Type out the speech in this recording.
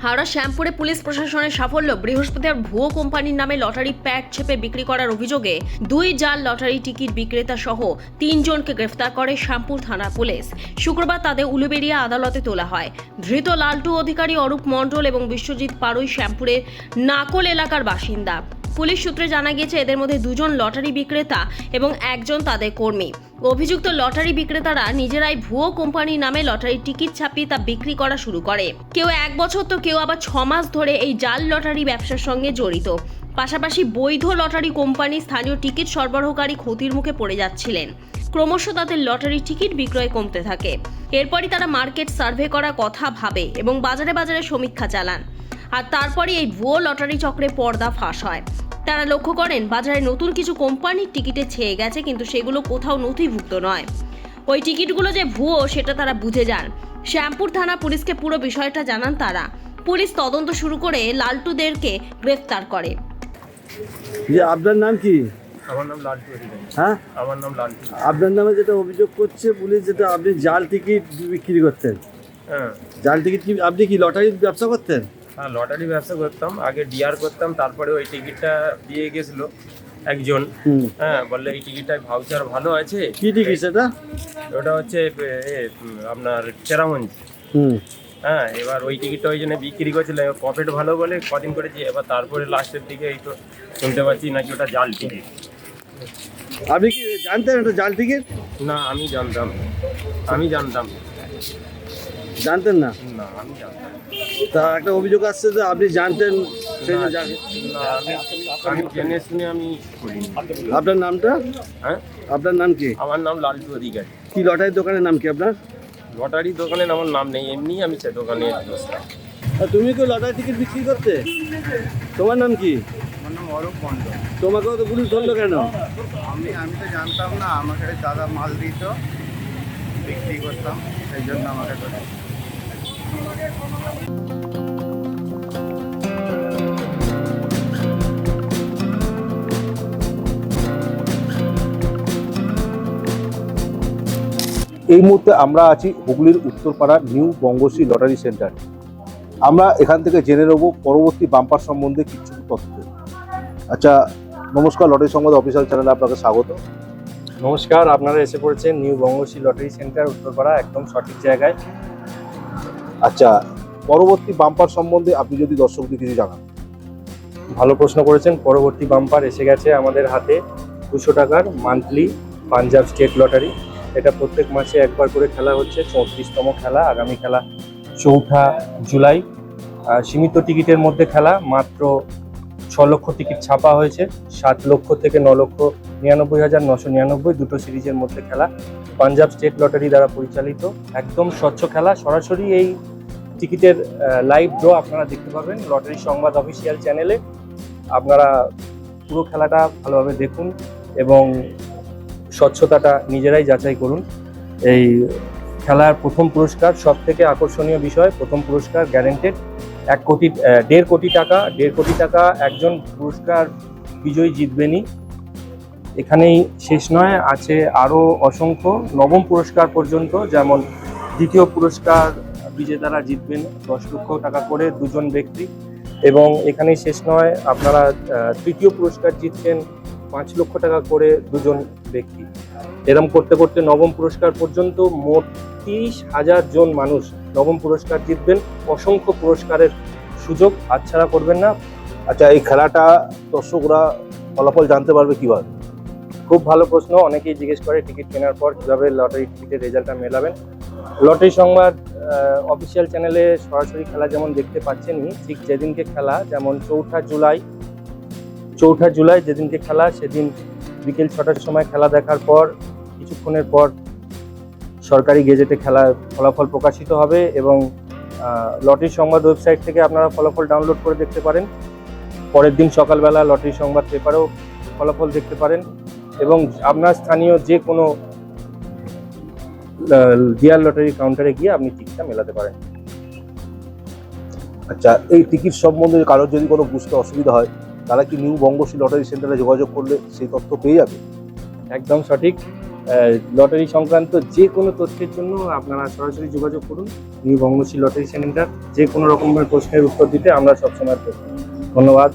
Howrah শ্যামপুরে police প্রশাসনের সাফল্য। বৃহস্পতিবার ভুয়ো কোম্পানির নামে লটারি প্যাড ছেপে বিক্রি করার অভিযোগে 2 জাল লটারি টিকিট বিক্রেতা সহ 3 জনকে গ্রেফতার করে শ্যামপুর থানা পুলিশ। শুক্রবার তাদের উলুবেড়িয়া আদালতে তোলা হয়। ধৃত লালটু অধিকারী, অরূপ মণ্ডল এবং বিশ্বজিৎ পাড়ুই শ্যামপুরের নাকল এলাকার বাসিন্দা। পুলিশ সূত্রে জানা গিয়েছে এদের মধ্যে 2 জন লটারি বিক্রেতা এবং 1 জন তাদের কর্মী। অভিযুক্ত লটারি বিক্রেতারা নিজেরাই ভুয়ো কোম্পানির নামে লটারির টিকিট ছাপিয়ে তা বিক্রি করা শুরু করে। কেউ 1 বছর তো কেউ আবার 6 মাস ধরে এই জাল লটারি ব্যবসার সঙ্গে জড়িত। পাশাপাশি বৈধ লটারি কোম্পানি স্থানীয় টিকিট সরবরাহকারী ক্ষতির মুখে পড়ে যাচ্ছিলেন। ক্রমশ তাদের লটারি টিকিট বিক্রয় কমতে থাকে। এরপরই তারা মার্কেট সার্ভে করার কথা ভাবে এবং বাজারে বাজারে সমীক্ষা চালান। আর তারপরই এই ভুয়ো লটারি চক্রে পর্দা ফাঁস হয়। তারা লক্ষ্য করেন বাজারে নতুন কিছু কোম্পানির টিকিটে ছেয়ে গেছে, কিন্তু সেগুলো কোথাও নথিভুক্ত নয়। ওই টিকিটগুলো যে ভুয়ো সেটা তারা বুঝে যান। শ্যামপুর থানা পুলিশকে পুরো বিষয়টা জানান তারা। পুলিশ তদন্ত শুরু করে লালটুদেরকে গ্রেফতার করে। আপনার নাম কি? আমার নাম লালটু অধিকারী। হ্যাঁ, আমার নাম লালটু। আপনার নামে যেটা অভিযোগ করছে পুলিশ, যেটা আপনি জাল টিকিট বিক্রি করতেন। হ্যাঁ, জাল টিকিট কি আপনি কি লটারির ব্যবসা করতেন? হ্যাঁ, লটারি ব্যবসা করতাম। আগে ডিআর করতাম, তারপরে ওই টিকিটটা দিয়ে গেছিল একজন। হ্যাঁ, বললে এই টিকিটটায় ভাউচার ভালো আছে। কি টিকিট সেটা? ওটা হচ্ছে আপনার চেরামঞ্চ। হ্যাঁ, এবার ওই টিকিটটা ওই জন্য বিক্রি করছিল, প্রফিট ভালো বলে কদিন করেছি। এবার তারপরে লাস্টের দিকে এই তো শুনতে পাচ্ছি নাকি ওটা জাল টিকিট। আপনি কি জানতেন ওটা জাল টিকিট? না, আমি জানতাম। জানতেন না? না, আমি জানতাম। তা একটা অভিযোগ আসছে যে আপনি জানতেন, সেই যে না, আমি জেনে শুনে আমি করিনি। আপনার নামটা? হ্যাঁ, আপনার নাম কি? আমার নাম লালটু অধিকারী। কি লটারির দোকানের নাম কি আপনার? লটারি দোকানের আমার নাম নেই, এমনি আমি সে দোকানে বসতাম। আর তুমি কি লটারি টিকিট বিক্রি করতে? তোমার নাম কি? আমার নাম অরূপ মণ্ডল। তোমাকেও তো পুলিশ ধরলো কেন? আমি তো জানতাম না, আমাকে দাদা মাল দিত, বিক্রি করতাম, সেই জন্য আমাকে ধরে। এই মুহূর্তে আমরা আছি হুগলির Uttarpara new Bangashree lottery centre. আমরা এখান থেকে জেনে নেব পরবর্তী বাম্পার সম্বন্ধে কিছু তথ্য। আচ্ছা, নমস্কার, লটারি সংবাদ অফিসিয়াল চ্যানেলে আপনাকে স্বাগত। নমস্কার, আপনারা এসে পড়েছেন new Bangashree lottery centre, Uttarpara, একদম সঠিক জায়গায়। আচ্ছা, পরবর্তী বাম্পার সম্বন্ধে আপনি যদি দর্শকদের কিছু জানান। ভালো প্রশ্ন করেছেন। পরবর্তী বাম্পার এসে গেছে আমাদের হাতে 200 টাকার মান্থলি পাঞ্জাব স্টেট লটারি। এটা প্রত্যেক মাসে একবার করে খেলা হচ্ছে। 34তম খেলা। আগামী খেলা 4 জুলাই। সীমিত টিকিটের মধ্যে খেলা। মাত্র 6 লক্ষ টিকিট ছাপা হয়েছে। 7 লক্ষ থেকে 9,99,999 দুটো সিরিজের মধ্যে খেলা। পাঞ্জাব স্টেট লটারি দ্বারা পরিচালিত। একদম স্বচ্ছ খেলা। সরাসরি এই টিকিটের লাইভ ড্র আপনারা দেখতে পাবেন লটারি সংবাদ অফিসিয়াল চ্যানেলে। আপনারা পুরো খেলাটা ভালোভাবে দেখুন এবং স্বচ্ছতাটা নিজেরাই যাচাই করুন। এই খেলার প্রথম পুরস্কার সব থেকে আকর্ষণীয় বিষয়। প্রথম পুরস্কার গ্যারেন্টেড 1.5 কোটি টাকা। 1.5 কোটি টাকা একজন পুরস্কার বিজয়ী জিতবেনই। এখানেই শেষ নয়, আছে আরও অসংখ্য। নবম পুরস্কার পর্যন্ত, যেমন দ্বিতীয় পুরস্কার বিজেতারা জিতবেন 10 লক্ষ টাকা করে 2 জন ব্যক্তি। এবং এখানেই শেষ নয়, আপনারা তৃতীয় পুরস্কার জিতছেন 5 লক্ষ টাকা করে 2 জন ব্যক্তি। এরম করতে করতে নবম পুরস্কার পর্যন্ত মোট 30,000 জন মানুষ নবম পুরস্কার জিতবেন। অসংখ্য পুরস্কারের সুযোগ হাতছাড়া করবেন না। আচ্ছা, এই খেলাটা দর্শকরা ফলাফল জানতে পারবে কিভাবে? খুব ভালো প্রশ্ন। অনেকেই জিজ্ঞেস করে টিকিট কেনার পর কীভাবে লটারি টিকিটের রেজাল্টটা মেলাবেন। লটারি সংবাদ অফিসিয়াল চ্যানেলে সরাসরি খেলা যেমন দেখতে পাচ্ছেনই, ঠিক যেদিনকে খেলা, যেমন 4 জুলাই যেদিনকে খেলা, সেদিন বিকেল 6টার সময় খেলা দেখার পর কিছুক্ষণের পর সরকারি গেজেটে খেলার ফলাফল প্রকাশিত হবে এবং লটারি সংবাদ ওয়েবসাইট থেকে আপনারা ফলাফল ডাউনলোড করে দেখতে পারেন। পরের দিন সকালবেলা লটারি সংবাদ পেপারেও ফলাফল দেখতে পারেন এবং আপনার স্থানীয় যে কোনো ডিআর লটারি কাউন্টারে গিয়ে আপনি টিকিটটা মেলাতে পারেন। আচ্ছা, এই টিকিট সম্বন্ধে কারোর যদি কোনো বুঝতে অসুবিধা হয়, তারা কি নিউ বঙ্গশ্রী লটারি সেন্টারে যোগাযোগ করলে সেই তথ্য পেয়ে যাবে? একদম সঠিক। লটারি সংক্রান্ত যে কোনো তথ্যের জন্য আপনারা সরাসরি যোগাযোগ করুন নিউ বঙ্গশ্রী লটারি সেন্টার। যে কোনো রকমের প্রশ্নের উত্তর দিতে আমরা সবসময় প্রস্তুত। ধন্যবাদ।